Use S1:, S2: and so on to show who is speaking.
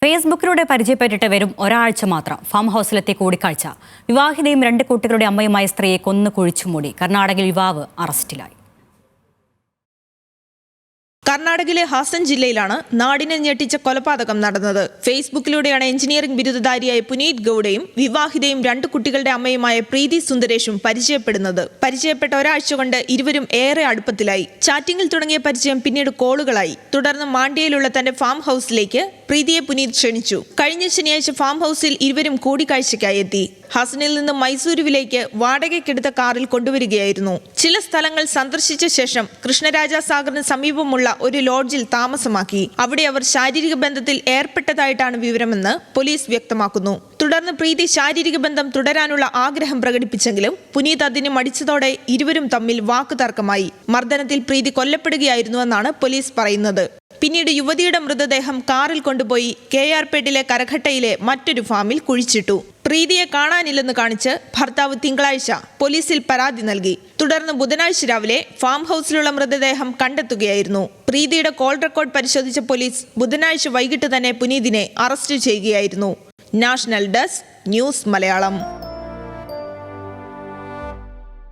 S1: ഫേസ്ബുക്കിലൂടെ പരിചയപ്പെട്ടിട്ട് ഒരാഴ്ച മാത്രം ഫാം ഹൗസിലെത്തിയ കൂടിക്കാഴ്ച. വിവാഹിതയും 2 കുട്ടികളുടെ അമ്മയുമായ സ്ത്രീയെ കൊന്നു കുഴിച്ചുമൂടി. കർണാടകയിൽ യുവാവ് അറസ്റ്റിലായി.
S2: കർണാടകയിലെ ഹാസൻ ജില്ലയിലാണ് നാടിനെ ഞെട്ടിച്ച കൊലപാതകം നടന്നത്. ഫേസ്ബുക്കിലൂടെയാണ് എഞ്ചിനീയറിംഗ് ബിരുദധാരിയായ പുനീത് ഗൌഡയും വിവാഹിതയും 2 കുട്ടികളുടെ അമ്മയുമായ പ്രീതി സുന്ദരേഷും പരിചയപ്പെടുന്നത്. പരിചയപ്പെട്ട ഒരാഴ്ച കൊണ്ട് ഇരുവരും ഏറെ അടുപ്പത്തിലായി. ചാറ്റിംഗിൽ തുടങ്ങിയ പരിചയം പിന്നീട് കോളുകളായി. തുടർന്ന് മാണ്ഡ്യയിലുള്ള തന്റെ ഫാം ഹൗസിലേക്ക് പ്രീതിയെ പുനീത് ക്ഷണിച്ചു. കഴിഞ്ഞ ശനിയാഴ്ച ഫാം ഹൗസിൽ ഇരുവരും കൂടിക്കാഴ്ചയ്ക്കായി എത്തി. ഹസനിൽ നിന്ന് മൈസൂരുവിലേക്ക് വാടകയ്ക്കെടുത്ത കാറിൽ കൊണ്ടുവരികയായിരുന്നു. ചില സ്ഥലങ്ങൾ സന്ദർശിച്ച ശേഷം കൃഷ്ണരാജസാഗറിന് സമീപമുള്ള ഒരു ലോഡ്ജിൽ താമസമാക്കി. അവിടെ അവർ ശാരീരിക ബന്ധത്തിൽ ഏർപ്പെട്ടതായിട്ടാണ് വിവരമെന്ന് പോലീസ് വ്യക്തമാക്കുന്നു. തുടർന്ന് പ്രീതി ശാരീരിക ബന്ധം തുടരാനുള്ള ആഗ്രഹം പ്രകടിപ്പിച്ചെങ്കിലും പുനീത് അതിന് മടിച്ചതോടെ ഇരുവരും തമ്മിൽ വാക്കുതർക്കമായി. മർദ്ദനത്തിൽ പ്രീതി കൊല്ലപ്പെടുകയായിരുന്നുവെന്നാണ് പോലീസ് പറയുന്നത്. പിന്നീട് യുവതിയുടെ മൃതദേഹം കാറിൽ കൊണ്ടുപോയി KR-പേട്ടിലെ കരഘട്ടയിലെ മറ്റൊരു ഫാമിൽ കുഴിച്ചിട്ടു. പ്രീതിയെ കാണാനില്ലെന്ന് കാണിച്ച് ഭർത്താവ് തിങ്കളാഴ്ച പോലീസിൽ പരാതി നൽകി. തുടർന്ന് ബുധനാഴ്ച രാവിലെ ഫാം ഹൗസിലുള്ള മൃതദേഹം കണ്ടെത്തുകയായിരുന്നു. പ്രീതിയുടെ കോൾ റെക്കോർഡ് പരിശോധിച്ച പോലീസ് ബുധനാഴ്ച വൈകിട്ട് തന്നെ പുനീതിനെ അറസ്റ്റ് ചെയ്യുകയായിരുന്നു. National desk news Malayalam.